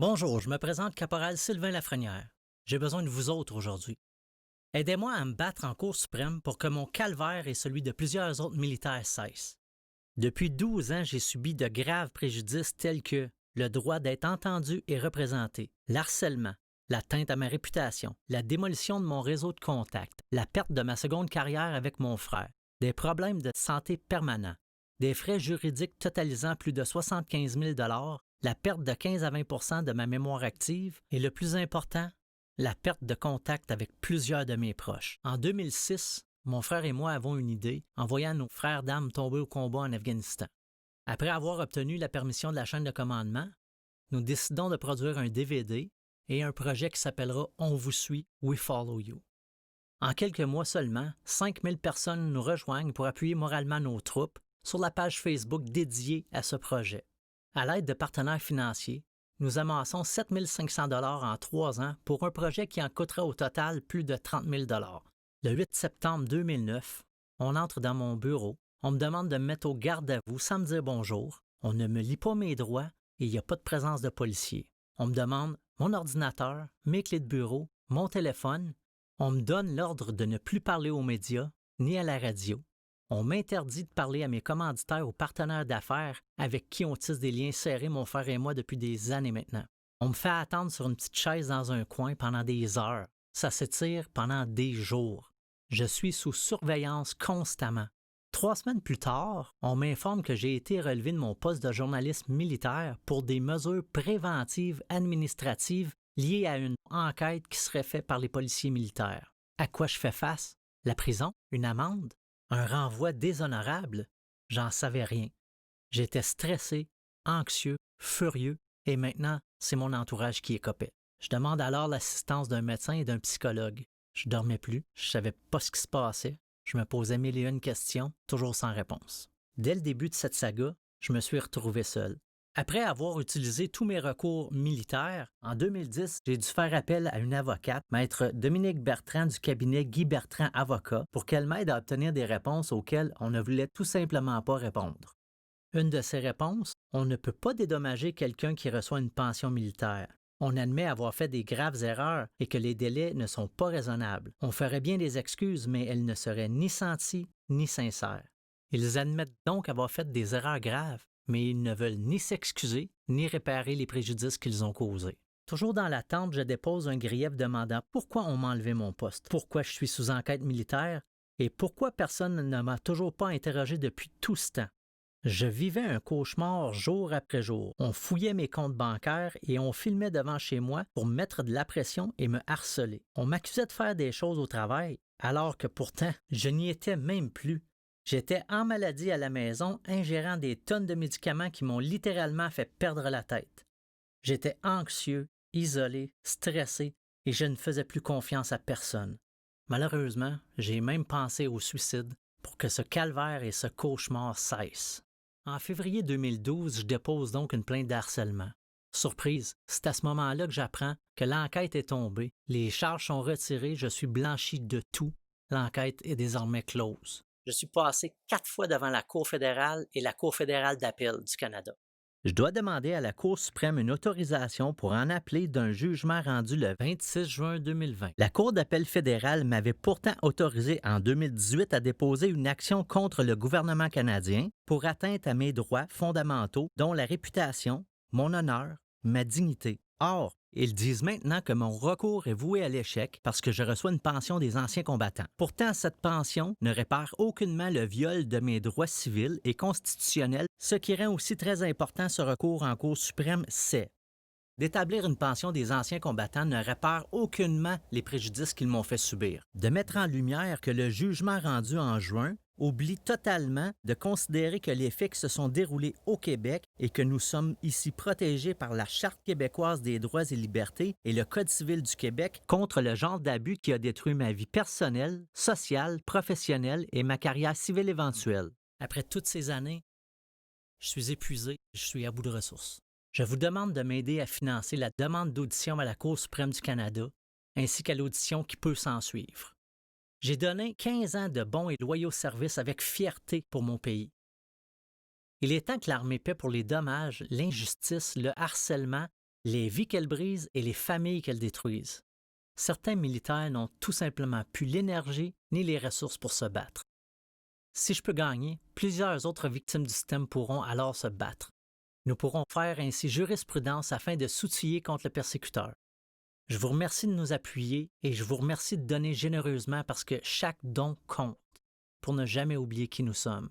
Bonjour, je me présente Caporal Sylvain Lafrenière. J'ai besoin de vous autres aujourd'hui. Aidez-moi à me battre en Cour suprême pour que mon calvaire et celui de plusieurs autres militaires cessent. Depuis 12 ans, j'ai subi de graves préjudices tels que le droit d'être entendu et représenté, l'harcèlement, l'atteinte à ma réputation, la démolition de mon réseau de contacts, la perte de ma seconde carrière avec mon frère, des problèmes de santé permanents, des frais juridiques totalisant plus de 75 000 la perte de 15 à 20 de ma mémoire active et le plus important, la perte de contact avec plusieurs de mes proches. En 2006, mon frère et moi avons une idée en voyant nos frères d'armes tomber au combat en Afghanistan. Après avoir obtenu la permission de la chaîne de commandement, nous décidons de produire un DVD et un projet qui s'appellera « On vous suit, we follow you ». En quelques mois seulement, 5000 personnes nous rejoignent pour appuyer moralement nos troupes sur la page Facebook dédiée à ce projet. À l'aide de partenaires financiers, nous amassons 7 500 $ en 3 ans pour un projet qui en coûtera au total plus de 30 000 $. Le 8 septembre 2009, on entre dans mon bureau, on me demande de me mettre au garde à vous sans me dire bonjour, on ne me lit pas mes droits et il n'y a pas de présence de policier. On me demande mon ordinateur, mes clés de bureau, mon téléphone. On me donne l'ordre de ne plus parler aux médias ni à la radio. On m'interdit de parler à mes commanditaires ou partenaires d'affaires avec qui on tisse des liens serrés, mon frère et moi, depuis des années maintenant. On me fait attendre sur une petite chaise dans un coin pendant des heures. Ça s'étire pendant des jours. Je suis sous surveillance constamment. 3 semaines plus tard, on m'informe que j'ai été relevé de mon poste de journaliste militaire pour des mesures préventives administratives liées à une enquête qui serait faite par les policiers militaires. À quoi je fais face? La prison? Une amende? Un renvoi déshonorable? J'en savais rien. J'étais stressé, anxieux, furieux, et maintenant, c'est mon entourage qui écopait. Je demande alors l'assistance d'un médecin et d'un psychologue. Je dormais plus, je savais pas ce qui se passait. Je me posais 1001 questions, toujours sans réponse. Dès le début de cette saga, je me suis retrouvé seul. Après avoir utilisé tous mes recours militaires, en 2010, j'ai dû faire appel à une avocate, maître Dominique Bertrand du cabinet Guy Bertrand Avocat, pour qu'elle m'aide à obtenir des réponses auxquelles on ne voulait tout simplement pas répondre. Une de ces réponses, on ne peut pas dédommager quelqu'un qui reçoit une pension militaire. On admet avoir fait des graves erreurs et que les délais ne sont pas raisonnables. On ferait bien des excuses, mais elles ne seraient ni senties ni sincères. Ils admettent donc avoir fait des erreurs graves, mais ils ne veulent ni s'excuser ni réparer les préjudices qu'ils ont causés. Toujours dans l'attente, je dépose un grief demandant pourquoi on m'a enlevé mon poste, pourquoi je suis sous enquête militaire et pourquoi personne ne m'a toujours pas interrogé depuis tout ce temps. Je vivais un cauchemar jour après jour. On fouillait mes comptes bancaires et on filmait devant chez moi pour me mettre de la pression et me harceler. On m'accusait de faire des choses au travail, alors que pourtant, je n'y étais même plus. J'étais en maladie à la maison, ingérant des tonnes de médicaments qui m'ont littéralement fait perdre la tête. J'étais anxieux, isolé, stressé et je ne faisais plus confiance à personne. Malheureusement, j'ai même pensé au suicide pour que ce calvaire et ce cauchemar cessent. En février 2012, je dépose donc une plainte d'harcèlement. Surprise, c'est à ce moment-là que j'apprends que l'enquête est tombée, les charges sont retirées, je suis blanchi de tout. L'enquête est désormais close. Je suis passé 4 fois devant la Cour fédérale et la Cour fédérale d'appel du Canada. Je dois demander à la Cour suprême une autorisation pour en appeler d'un jugement rendu le 26 juin 2020. La Cour d'appel fédérale m'avait pourtant autorisé en 2018 à déposer une action contre le gouvernement canadien pour atteinte à mes droits fondamentaux, dont la réputation, mon honneur, ma dignité. Or, ils disent maintenant que mon recours est voué à l'échec parce que je reçois une pension des anciens combattants. Pourtant, cette pension ne répare aucunement le viol de mes droits civils et constitutionnels. Ce qui rend aussi très important ce recours en Cour suprême, c'est d'établir une pension des anciens combattants ne répare aucunement les préjudices qu'ils m'ont fait subir. De mettre en lumière que le jugement rendu en juin oublie totalement de considérer que les faits qui se sont déroulés au Québec et que nous sommes ici protégés par la Charte québécoise des droits et libertés et le Code civil du Québec contre le genre d'abus qui a détruit ma vie personnelle, sociale, professionnelle et ma carrière civile éventuelle. Après toutes ces années, je suis épuisé, je suis à bout de ressources. Je vous demande de m'aider à financer la demande d'audition à la Cour suprême du Canada, ainsi qu'à l'audition qui peut s'en suivre. J'ai donné 15 ans de bons et loyaux services avec fierté pour mon pays. Il est temps que l'armée paie pour les dommages, l'injustice, le harcèlement les vies qu'elles brisent et les familles qu'elles détruisent. Certains militaires n'ont tout simplement plus l'énergie ni les ressources pour se battre. Si je peux gagner, plusieurs autres victimes du système pourront alors se battre. Nous pourrons faire ainsi jurisprudence afin de s'outiller contre le persécuteur. Je vous remercie de nous appuyer et je vous remercie de donner généreusement parce que chaque don compte pour ne jamais oublier qui nous sommes.